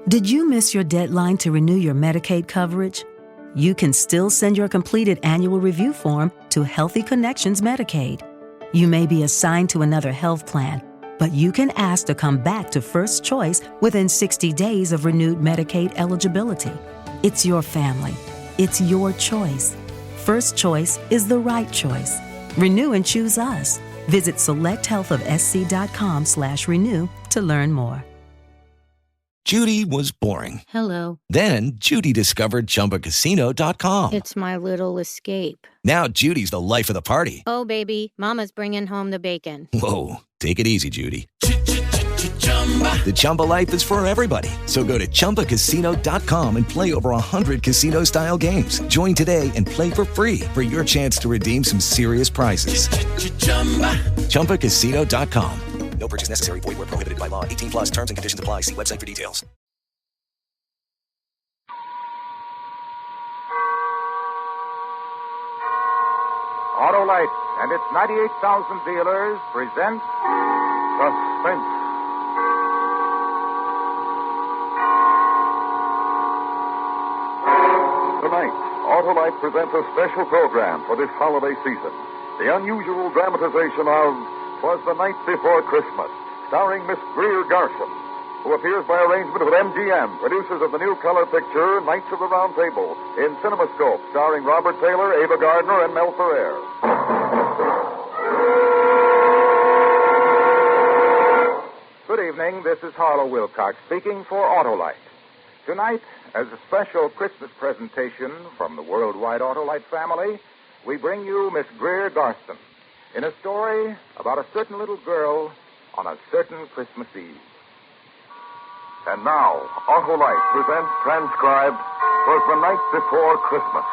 Did you miss your deadline to renew your Medicaid coverage? You can still send your completed annual review form to Healthy Connections Medicaid. You may be assigned to another health plan, but you can ask to come back to First Choice within 60 days of renewed Medicaid eligibility. It's your family. It's your choice. First Choice is the right choice. Renew and choose us. Visit selecthealthofsc.com/renew to learn more. Judy was boring. Hello. Then Judy discovered ChumbaCasino.com. It's my little escape. Now Judy's the life of the party. Oh, baby, mama's bringing home the bacon. Whoa, take it easy, Judy. The Chumba life is for everybody. So go to ChumbaCasino.com and play over 100 casino-style games. Join today and play for free for your chance to redeem some serious prizes. ChumbaCasino.com. No purchase necessary. Void where prohibited by law. 18 plus terms and conditions apply. See website for details. Autolite and its 98,000 dealers present Suspense. Tonight, Autolite presents a special program for this holiday season. The unusual dramatization of 'Twas the Night Before Christmas, starring Miss Greer Garson, who appears by arrangement with MGM, producers of the new color picture Knights of the Round Table, in CinemaScope, starring Robert Taylor, Ava Gardner, and Mel Ferrer. Good evening. This is Harlow Wilcox speaking for Autolite. Tonight, as a special Christmas presentation from the worldwide Autolite family, we bring you Miss Greer Garson in a story about a certain little girl on a certain Christmas Eve. And now, Autolite presents transcribed 'Twas the Night Before Christmas,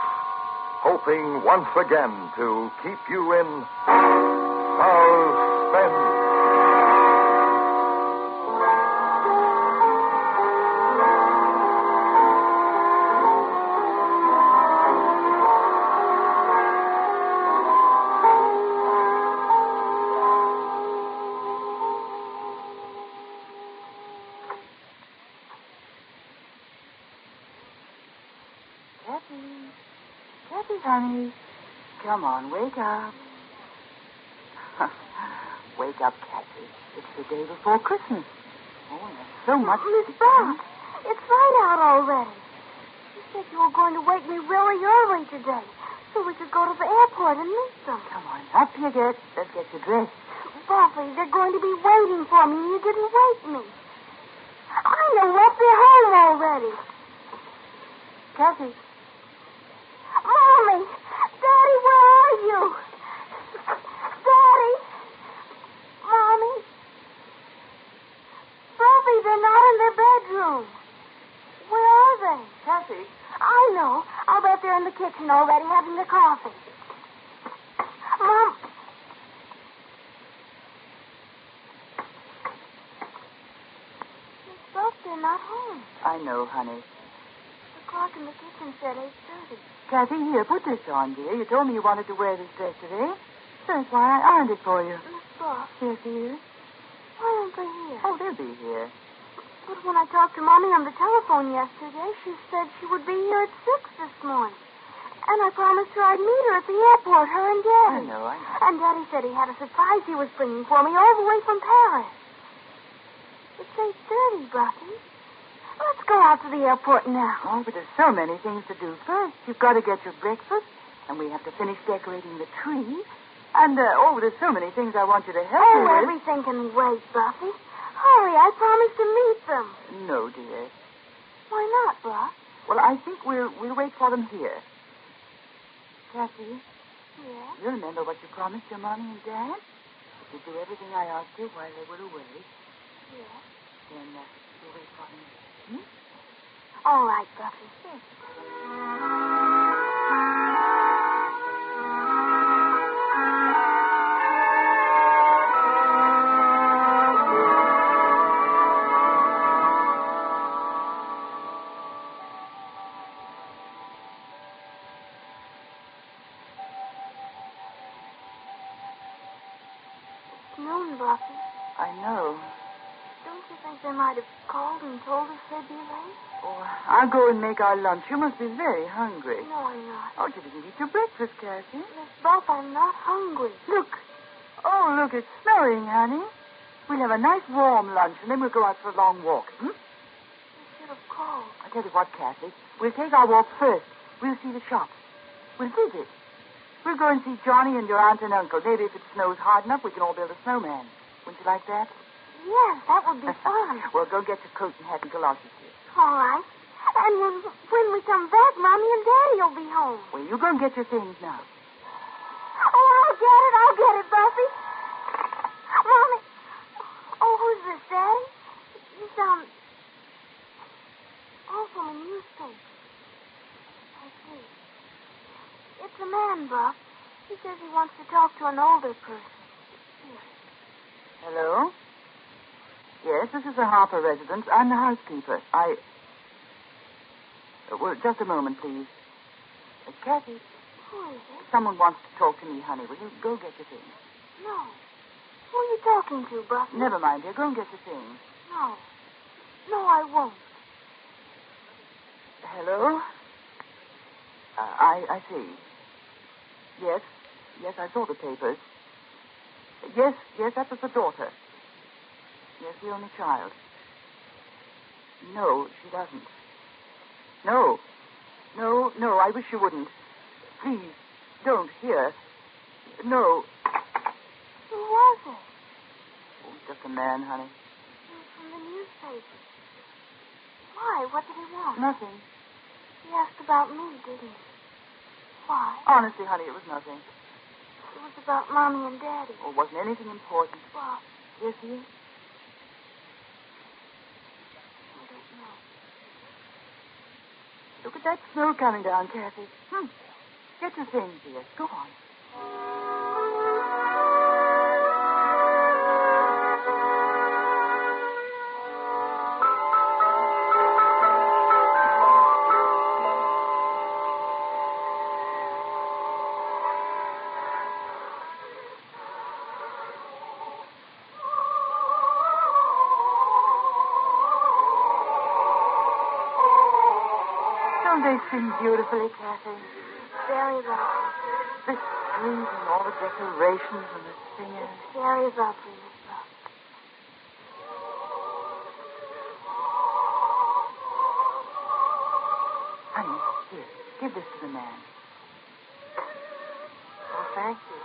hoping once again to keep you in suspense. Kathy, honey. Come on, wake up. Wake up, Kathy. It's the day before Christmas. Oh, and there's so much... Miss Buck, it's light out already. You said you were going to wake me really early today so we could go to the airport and meet them. Come on, up you get. Let's get you dressed. Buffy, they're going to be waiting for me and you didn't wake me. I know what they're home already. Kathy. Mommy! Daddy, where are you? Daddy! Mommy? Buffy, they're not in their bedroom. Where are they? Kathy. I know. I'll bet they're in the kitchen already having their coffee. Mom... Miss Buck, they're not home. I know, honey. The clock in the kitchen said 8:30. Kathy, here, put this on, dear. You told me you wanted to wear this dress today. That's why I ironed it for you. Miss Buck, Yes, dear. why aren't they here? Oh, they'll be here. But when I talked to Mommy on the telephone yesterday, she said she would be here at 6 this morning. And I promised her I'd meet her at the airport, her and Daddy. I know. And Daddy said he had a surprise he was bringing for me all the way from Paris. It's 8:30, Bucky. Let's go out to the airport now. Oh, but there's so many things to do first. You've got to get your breakfast, and we have to finish decorating the tree. And, there's so many things I want you to help me Oh, with. everything can wait, Buffy. Hurry, I promised to meet them. No, dear. Why not, Buck? Well, I think we'll wait for them here. Kathy, Yeah? you remember what you promised your Mommy and Dad? To do everything I asked you while they were away. Yeah. Then you'll wait for them. Hmm? All right, Buffy. It's noon, Buffy. I know. Don't you think they might have called and told us they'd be late. Oh, I'll go and make our lunch. You must be very hungry. No, I'm not. Oh, you didn't eat your breakfast, Cassie. Miss Buff, I'm not hungry. Look. Oh, look, it's snowing, honey. We'll have a nice warm lunch, and then we'll go out for a long walk. You should have called. I'll tell you what, Cassie. We'll take our walk first. We'll see the shops. We'll visit. We'll go and see Johnny and your aunt and uncle. Maybe if it snows hard enough, we can all build a snowman. Wouldn't you like that? Yes, that would be fun. Well, go get your coat and hat and galoshes here. All right. And when we come back, Mommy and Daddy will be home. Well, you go and get your things now. Oh, I'll get it, Buffy. Mommy. Oh, who's this, Daddy? He's, oh, from a newspaper. I see. It's a man, Buff. He says he wants to talk to an older person. Here. Hello? Yes, this is the Harper residence. I'm the housekeeper. Well, just a moment, please. Kathy, Who is it? someone wants to talk to me, honey. Will you go get your things? No. Who are you talking to, Buffy? Never mind, dear. Go and get your things. No. No, I won't. Hello? I see. Yes, I saw the papers. Yes, that was the daughter. Yes, the only child. No, she doesn't. No, I wish you wouldn't. Please, don't. Here. No. Who was it? Oh, just a man, honey. He was from the newspaper. Why? What did he want? Nothing. He asked about me, didn't he? Why? Honestly, honey, it was nothing. It was about Mommy and Daddy. Oh, wasn't anything important. Well, Yes, dear? I don't know. Look at that snow coming down, Kathy. Get your things, dear. Go on. Don't they sing beautifully, Kathy? Very lovely. The street and all the decorations and the singers. Very lovely, Miss Buff. Honey, here, give this to the man. Oh, thank you.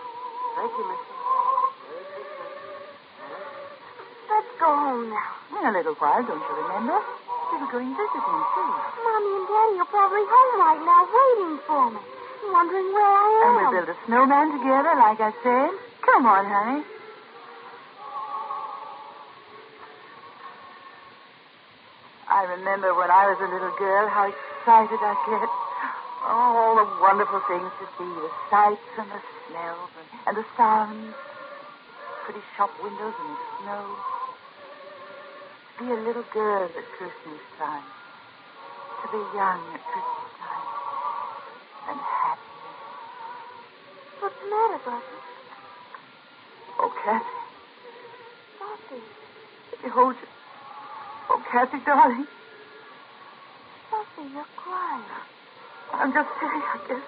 Thank you, Miss Buff. Let's go home now. In a little while, don't you remember? We were going visiting, too. Mommy and Daddy are probably home right now waiting for me. Wondering where I am. And we'll build a snowman together, like I said. Come on, honey. I remember when I was a little girl how excited I'd get. Oh, all the wonderful things to see. The sights and the smells and the sounds. Pretty shop windows and the snow. To be a little girl at Christmas time. To be young at Christmas time. And happy. What's the matter, Buffy? Oh, Kathy. Buffy. Let me hold you. Oh, Kathy, darling. Buffy, you're crying. I'm just silly, I guess.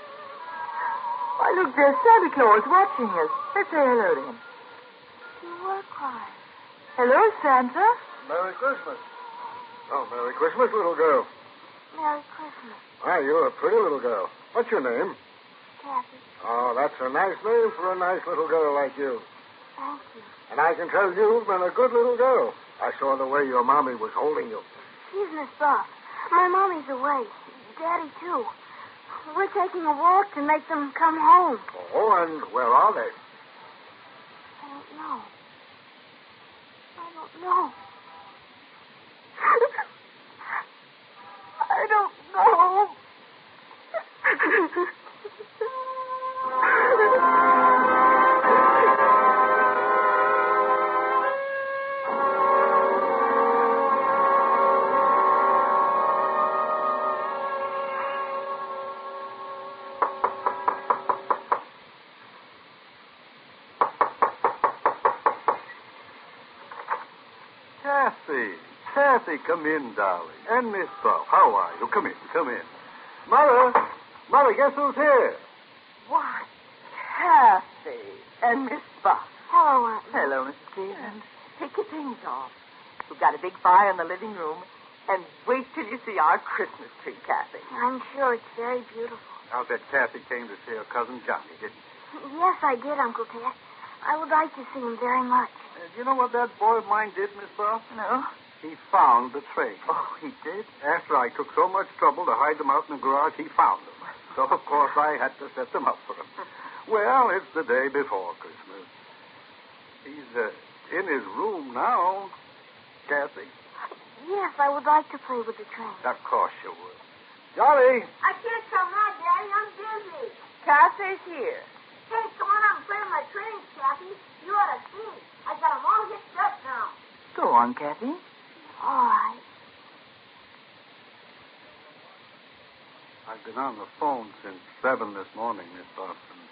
Why, look, there's Santa Claus watching us. Let's say hello to him. You were crying. Hello, Santa. Merry Christmas. Oh, Merry Christmas, little girl. Merry Christmas, Why, you're a pretty little girl. What's your name? Kathy. Oh, that's a nice name for a nice little girl like you. Thank you. And I can tell you've been a good little girl. I saw the way your mommy was holding you. She's Miss Buff. My mommy's away. Daddy, too. We're taking a walk to make them come home. Oh, and where are they? I don't know. I don't know. I don't know. Kathy. Kathy, come in, darling. And Miss Buff, how are you? Come in, come in. Mother, guess who's here? Why, Kathy and Miss Buff. Hello, Aunt. Hello, Mrs. Cleveland. Take your things off. We've got a big fire in the living room. And wait till you see our Christmas tree, Kathy. I'm sure it's very beautiful. I'll bet Kathy came to see her cousin Johnny, didn't she? Yes, I did, Uncle Ted. I would like to see him very much. Do you know what that boy of mine did, Miss Buff? No? He found the train. Oh, he did? After I took so much trouble to hide them out in the garage, he found them. So, of course, I had to set them up for him. Well, it's the day before Christmas. He's in his room now, Kathy. Yes, I would like to play with the train. Of course you would. Jolly! I can't come now, Daddy. I'm busy. Kathy's here. Hey, come on out and play with my trains, Kathy. You ought to see. I got them all hitched up now. Go on, Kathy. All right. I've been on the phone since 7 this morning, Miss Buff, and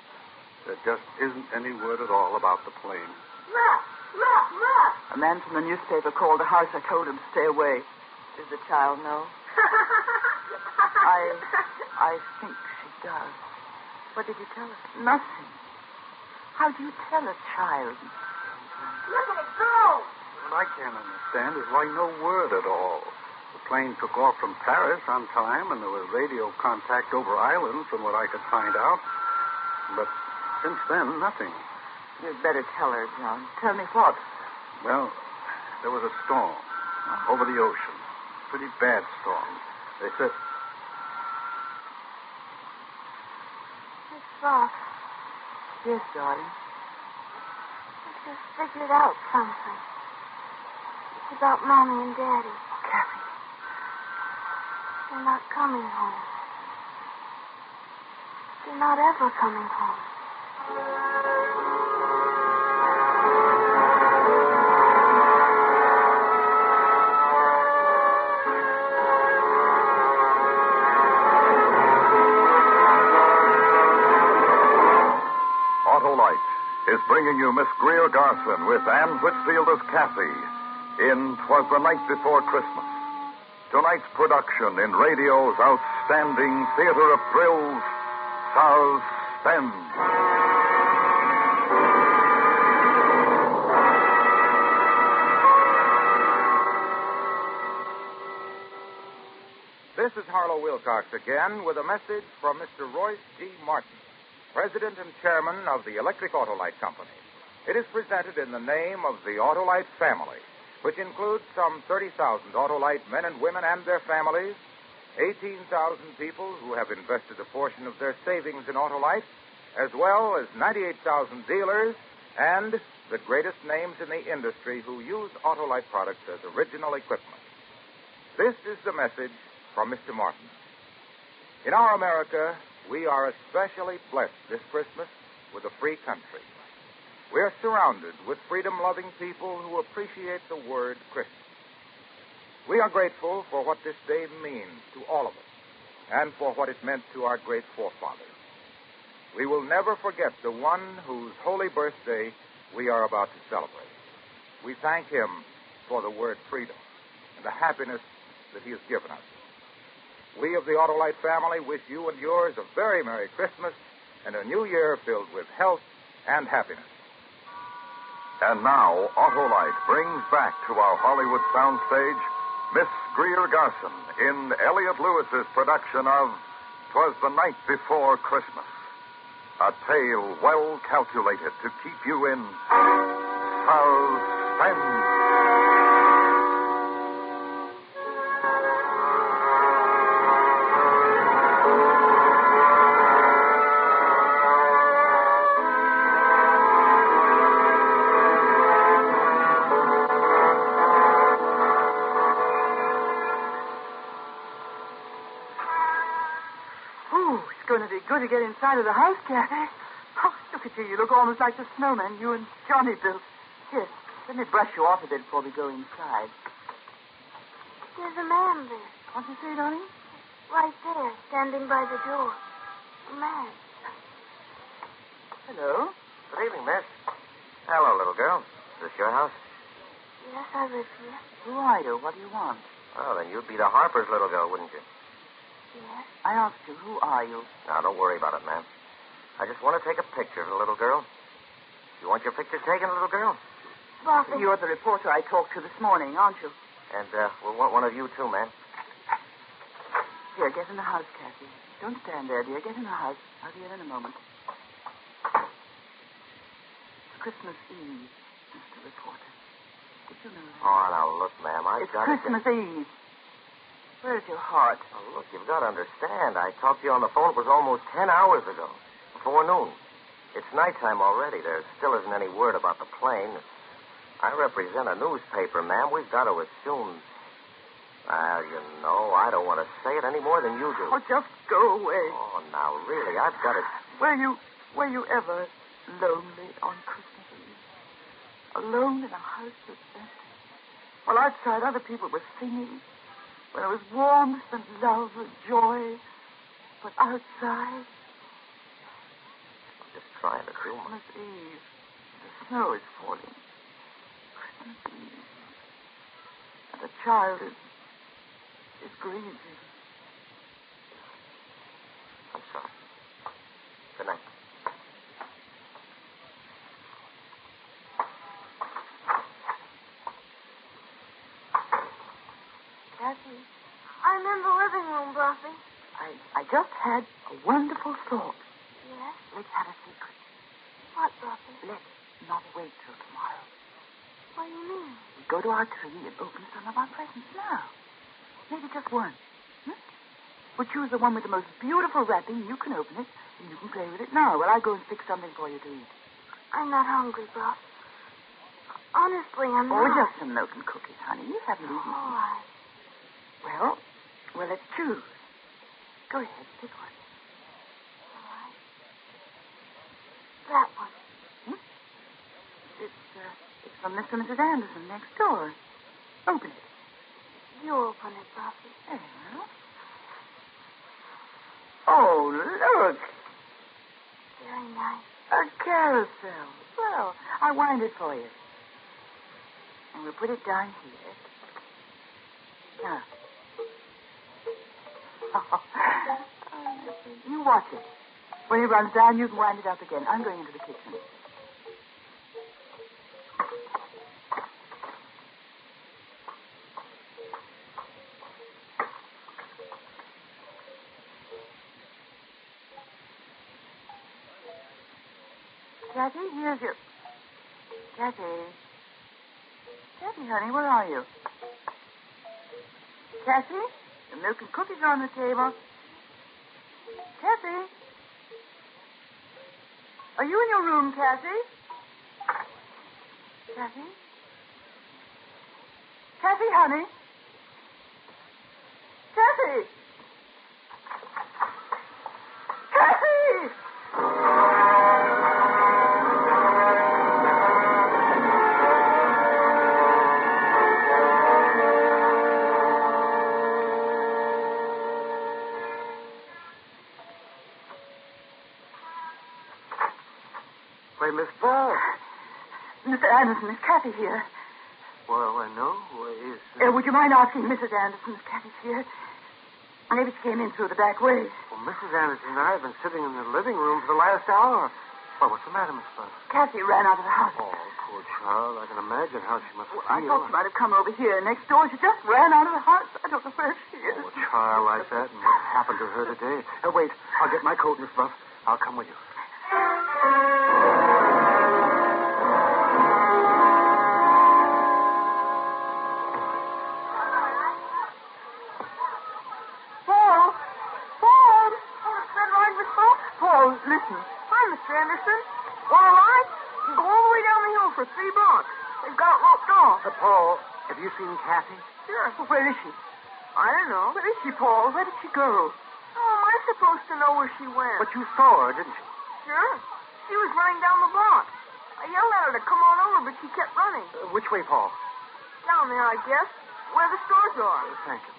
there just isn't any word at all about the plane. Look! A man from the newspaper called the house. I told him to stay away. Does the child know? I think she does. What did you tell her? Nothing. How do you tell a child? Look at it go! What I can't understand is why no word at all. The plane took off from Paris on time, and there was radio contact over island from what I could find out. But since then, nothing. You'd better tell her, John. Tell me what? Well, there was a storm over the ocean. Pretty bad storm. They said... Miss Buff, Yes, darling. I just figured out something. It's about Mommy and Daddy. Kathy. They're not coming home. They're not ever coming home. Autolite is bringing you Miss Greer Garson with Anne Whitfield as Kathy in 'Twas the Night Before Christmas. Tonight's production in radio's outstanding theater of thrills, Suspense. This is Harlow Wilcox again with a message from Mr. Royce G. Martin, President and Chairman of the Electric Autolite Company. It is presented in the name of the Autolite family, which includes some 30,000 Autolite men and women and their families, 18,000 people who have invested a portion of their savings in Autolite, as well as 98,000 dealers and the greatest names in the industry who use Autolite products as original equipment. This is the message from Mr. Martin. In our America, we are especially blessed this Christmas with a free country. We are surrounded with freedom-loving people who appreciate the word Christmas. We are grateful for what this day means to all of us and for what it meant to our great forefathers. We will never forget the one whose holy birthday we are about to celebrate. We thank him for the word freedom and the happiness that he has given us. We of the Autolite family wish you and yours a very Merry Christmas and a new year filled with health and happiness. And now, Autolite brings back to our Hollywood soundstage Miss Greer Garson in Elliot Lewis's production of 'Twas the Night Before Christmas. A tale well calculated to keep you in suspense. Going to be good to get inside of the house, Kathy. Oh, look at you. You look almost like the snowman you and Johnny built. Here, let me brush you off a bit before we go inside. There's a man there. What'd you say, darling? Right there, standing by the door. A man. Hello. Good evening, miss. Hello, little girl. Is this your house? Yes, I live here. Who are you? What do you want? Oh, then you'd be the Harper's little girl, wouldn't you? Yes. I asked you, who are you? Now, don't worry about it, ma'am. I just want to take a picture of the little girl. You want your picture taken, little girl? Buffy. You're the reporter I talked to this morning, aren't you? And we'll want one of you, too, ma'am. Here, get in the house, Kathy. Don't stand there, dear. Get in the house. I'll be in a moment. It's Christmas Eve, Mr. Reporter. Did you know that? Oh, now, look, ma'am, I've It's got Christmas Eve. Where's your heart? Oh, look, you've got to understand. I talked to you on the phone. It was almost 10 hours ago, before noon. It's nighttime already. There still isn't any word about the plane. I represent a newspaper, ma'am. We've got to assume... Well, you know, I don't want to say it any more than you do. Oh, just go away. Oh, now, really, I've got to... Were you ever lonely on Christmas Eve? Alone in a house that's empty? While outside other people were singing. When there was warmth and love and joy. But outside... I'm just trying to do my... Christmas Eve. The snow is falling. Christmas Eve. And the child is grieving. I'm sorry. Good night. Kathy, I'm in the living room, Buffy. I just had a wonderful thought. Yes? Let's have a secret. What, Buffy? Let's not wait till tomorrow. What do you mean? We go to our tree and open some of our presents now. Maybe just one. We'll choose the one with the most beautiful wrapping. You can open it, and you can play with it now while I go and fix something for you to eat. I'm not hungry, Buff. Honestly, I'm Or not. just some milk and cookies, honey. You haven't eaten. All right. Well, let's choose. Go ahead, pick one. All right. That one. It's from Mr. and Mrs. Anderson next door. Open it. You open it, Buffy. Well. Oh, look. Very nice. A carousel. Well, I'll wind it for you. And we'll put it down here. Now. You watch it. When it runs down, you can wind it up again. I'm going into the kitchen. Kathy, here's your... Kathy, honey, where are you? Kathy, the milk and cookies are on the table. Kathy? Are you in your room, Kathy? Kathy? Kathy, honey? Kathy! Kathy! Why, Miss Ball. Mr. Anderson, is Kathy here? Well, I know. Would you mind asking Mrs. Anderson if Kathy's here? Maybe she came in through the back way. Well, Mrs. Anderson and I have been sitting in the living room for the last hour. Well, what's the matter, Miss Ball? Kathy ran out of the house. Oh, poor child. I can imagine how she must feel. I thought she might have come over here next door. She just ran out of the house. I don't know where she is. Oh, a child like that, and what happened to her today? Wait, I'll get my coat, Miss Buff. I'll come with you. Paul, listen. Hi, Mr. Anderson. Want a ride? You go all the way down the hill for 3 blocks. They've got it roped off. Paul, have you seen Kathy? Sure. Where is she? I don't know. Where is she, Paul? Where did she go? How am I supposed to know where she went? But you saw her, didn't you? Sure. She was running down the block. I yelled at her to come on over, but she kept running. Which way, Paul? Down there, I guess. Where the stores are. Thank you.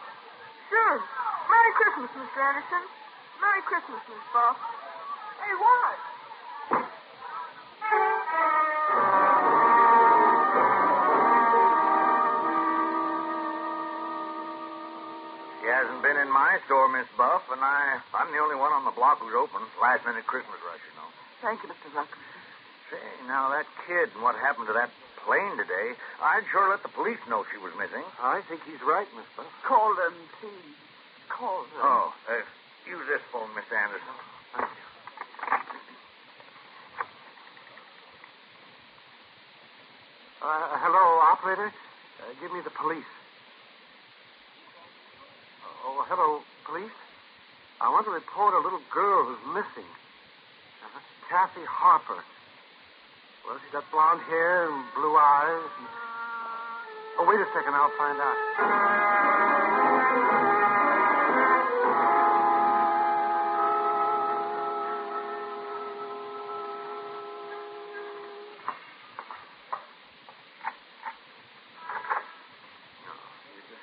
Sure. Merry Christmas, Mr. Anderson. Merry Christmas, Miss Buff. Hey, what? hasn't been in my store, Miss Buff, and I'm the only one on the block who's open. Last-minute Christmas rush, you know. Thank you, Mr. Rucker. Say, now that kid and what happened to that plane today, I'd sure let the police know she was missing. I think he's right, Miss Buff. Call them, please. Call them. Oh, use this phone, Miss Anderson. Thank you. Hello, operator. Give me the police. Oh, hello, police. I want to report a little girl who's missing. Kathy Harper. Well, she's got blonde hair and blue eyes. Oh, wait a second. I'll find out.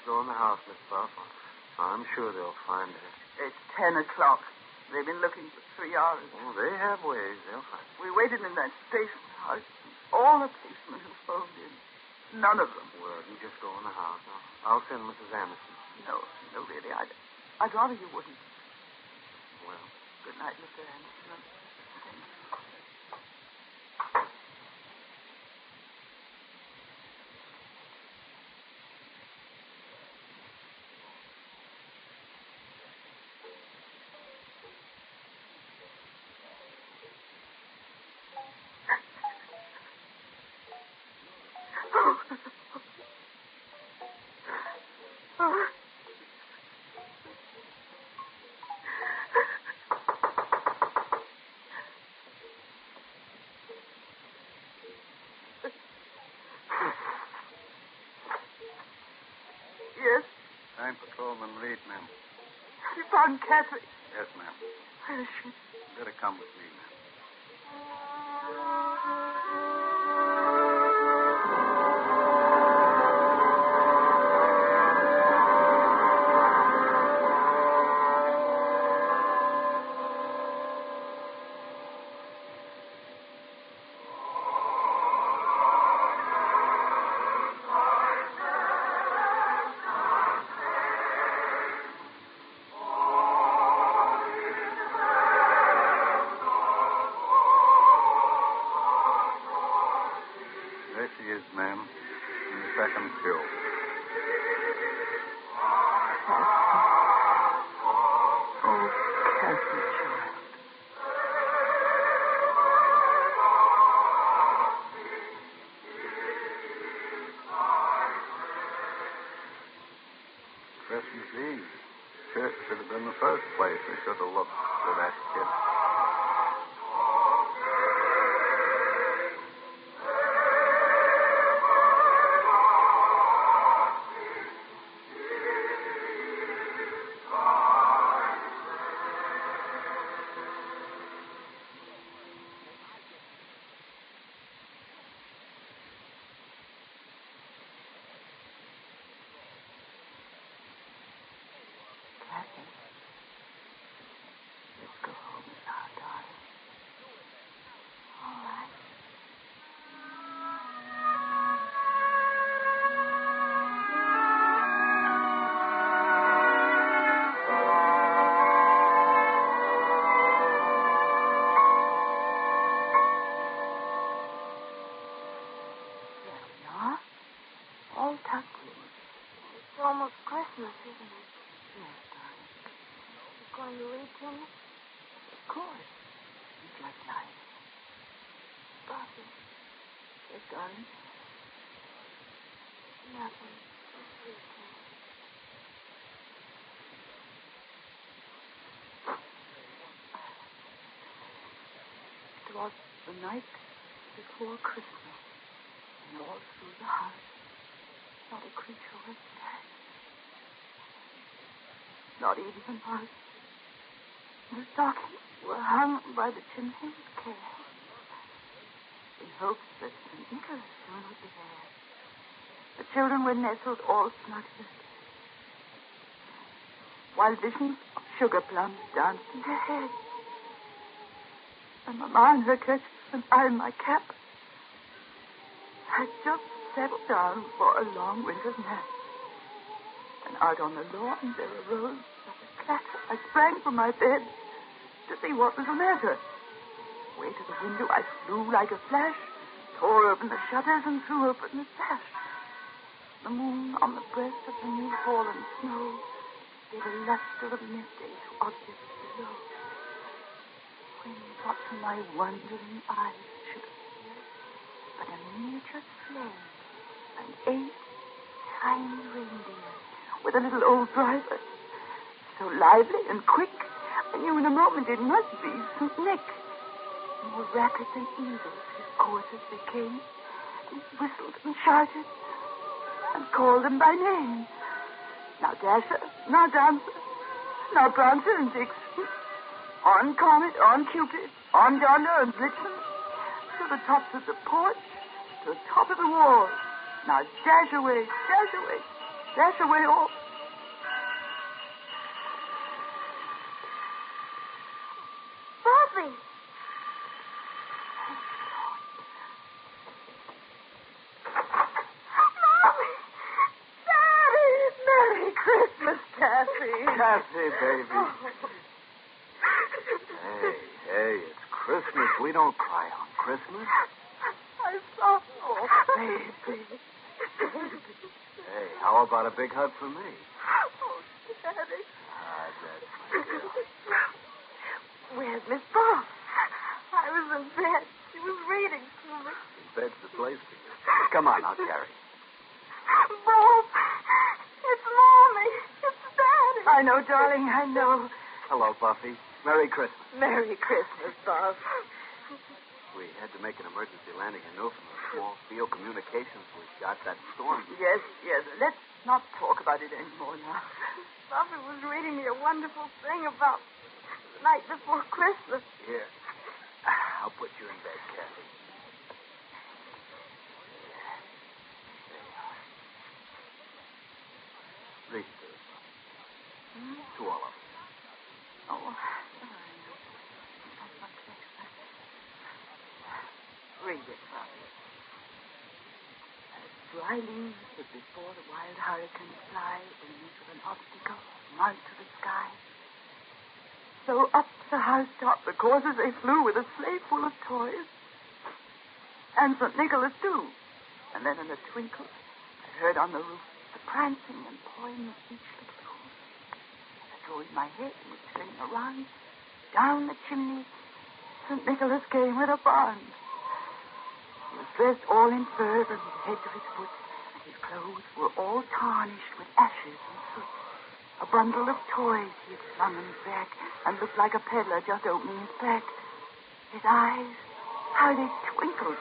Go in the house, Miss Buff. I'm sure they'll find her. It's 10 o'clock. They've been looking for 3 hours. Oh, they have ways. They'll find her. We waited in that station house. All the policemen who phoned in. None of them. Well, you just go in the house. I'll send Mrs. Anderson. No, really. I'd rather you wouldn't. Well. Good night, Mr. Anderson. Thank you. Yes? I'm Patrolman Reed, ma'am. You found Kathy. Yes, ma'am. Where is she? Better come with me, ma'am. There she is, ma'am, in the second pew. Oh, Kathy, child. Christmas Eve. Church should have been the first place we should have looked for that kid. Kathy. Let's go home now, darling. All right. There we are. All tucked in. It's almost Christmas, isn't it? Yes, darling. You going to read to me? Of course. You'd like life. Buffy. Yes, darling. Nothing. Just read to me. It was the night before Christmas, and all through the house, not a creature was there. Not even a mouse. The stockings were hung by the chimney with care. We hoped that St. Nicholas soon would be there. The children were nestled all snuggled, while visions of sugar plums danced in their heads. And Mamma in her kerchief and I in my cap had just settled down for a long winter's nap. And out on the lawn there arose such a clatter. I sprang from my bed to see what was the matter. Way to the window I flew like a flash, tore open the shutters and threw open the sash. The moon on the breast of the new fallen snow gave a luster of midday to objects below. When what to my wondering eyes should appear but a miniature sleigh and 8 tiny reindeer with a little old driver, so lively and quick, I knew in a moment it must be St. Nick. More rapid than eagles, his coursers they came, and whistled and shouted, and called them by name. Now Dasher, now Dancer, now Prancer and Vixen, on Comet, on Cupid, on Donder and Blitzen, to the tops of the porch, to the top of the wall. Now dash away, dash away, dash away all. Bobby! Mommy! Daddy! Merry Christmas, Cassie. Cassie, baby. Hey, it's Christmas. We don't cry on Christmas. I saw. Oh, baby. Hey, how about a big hug for me? Oh, Daddy. That's my girl. Where's Miss Bob? I was in bed. She was reading to me. Bed's the place for you. Come on, I'll carry. Bob! It's Mommy. It's Daddy. I know, darling, I know. Hello, Buffy. Merry Christmas. Merry Christmas, Bob. We had to make an emergency landing in Newfoundland. Small field communications was shot that storm. Yes. Let's not talk about it anymore now. Bobby was reading me a wonderful thing about the night before Christmas. Here. I'll put you in bed, Kathy. Read this. To all of us. Oh, read it, Bobby. As dry leaves that before the wild hurricane fly beneath of an obstacle mount to the sky, so up the housetop the coursers they flew with a sleigh full of toys. And St. Nicholas, too. And then in a twinkle, I heard on the roof the prancing and pawing of each little hoof. I drew in my head and was turning around. Down the chimney, St. Nicholas came with a band. He was dressed all in fur from his head to his foot, and his clothes were all tarnished with ashes and soot. A bundle of toys he had slung on his back and looked like a peddler just opening his pack. His eyes, how they twinkled.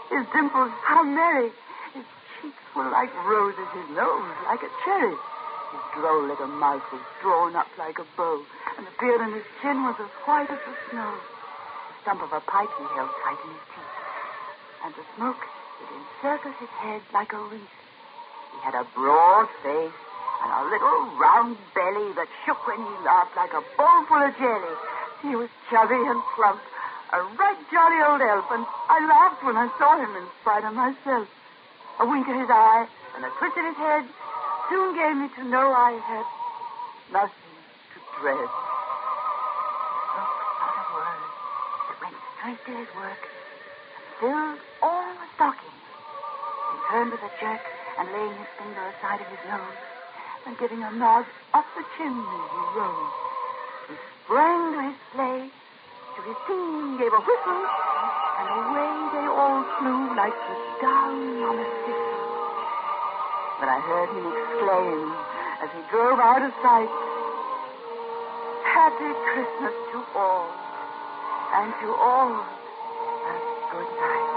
His dimples, how merry. His cheeks were like roses, his nose like a cherry. His droll little mouth was drawn up like a bow, and the beard on his chin was as white as the snow. The stump of a pipe he held tight in his teeth, and the smoke, it encircled his head like a wreath. He had a broad face and a little round belly that shook when he laughed like a bowl full of jelly. He was chubby and plump, a right jolly old elf, and I laughed when I saw him in spite of myself. A wink of his eye and a twist of his head soon gave me to know I had nothing to dread. Spoke not a word, but went straight to his work, filled all the stockings. He turned with a jerk and laying his finger aside of his nose, and giving a nod up the chimney he rose. He sprang to his sleigh, to his team gave a whistle, and away they all flew like the down on a thistle. But I heard him exclaim as he drove out of sight, "Happy Christmas to all, and to all a good night."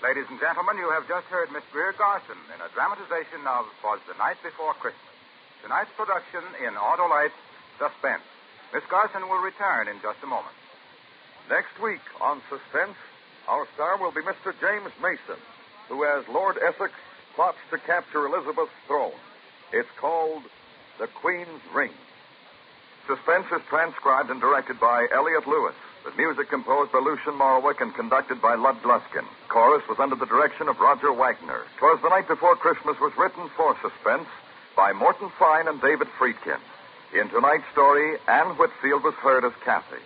Ladies and gentlemen, you have just heard Miss Greer Garson in a dramatization of Was the Night Before Christmas. Tonight's production in Autolite Suspense. Miss Garson will return in just a moment. Next week on Suspense, Our star will be Mr. James Mason, who, as Lord Essex, plots to capture Elizabeth's throne. It's called The Queen's Ring. Suspense is transcribed and directed by Elliot Lewis. The music composed by Lucian Morwick and conducted by Lud Gluskin. Chorus was under the direction of Roger Wagner. 'Twas the Night Before Christmas was written for Suspense by Morton Fine and David Friedkin. In tonight's story, Anne Whitfield was heard as Kathy.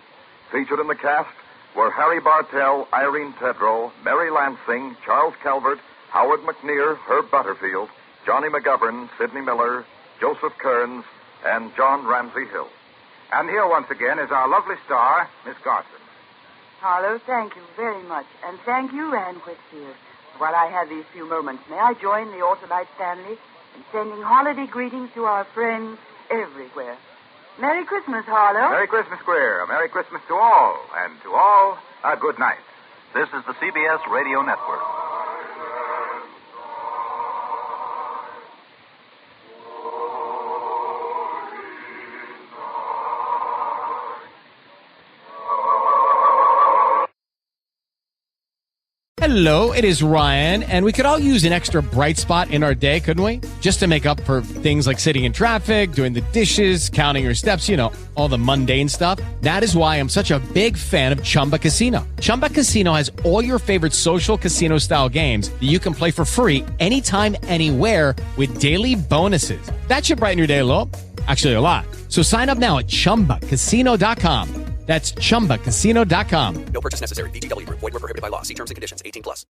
Featured in the cast were Harry Bartell, Irene Tedrow, Mary Lansing, Charles Calvert, Howard McNear, Herb Butterfield, Johnny McGovern, Sidney Miller, Joseph Kearns, and John Ramsey Hill. And here once again is our lovely star, Miss Garson. Harlow, thank you very much. And thank you, Anne Whitfield. While I have these few moments, may I join the Autolite family in sending holiday greetings to our friends everywhere. Merry Christmas, Harlow. Merry Christmas, Square. A Merry Christmas to all. And to all, a good night. This is the CBS Radio Network. Hello, it is Ryan, and we could all use an extra bright spot in our day, couldn't we? Just to make up for things like sitting in traffic, doing the dishes, counting your steps, all the mundane stuff. That is why I'm such a big fan of Chumba Casino. Chumba Casino has all your favorite social casino-style games that you can play for free anytime, anywhere with daily bonuses. That should brighten your day a little. Actually, a lot. So sign up now at ChumbaCasino.com. That's ChumbaCasino.com. No purchase necessary. VGW Group. Void where prohibited by law. See terms and conditions. 18+.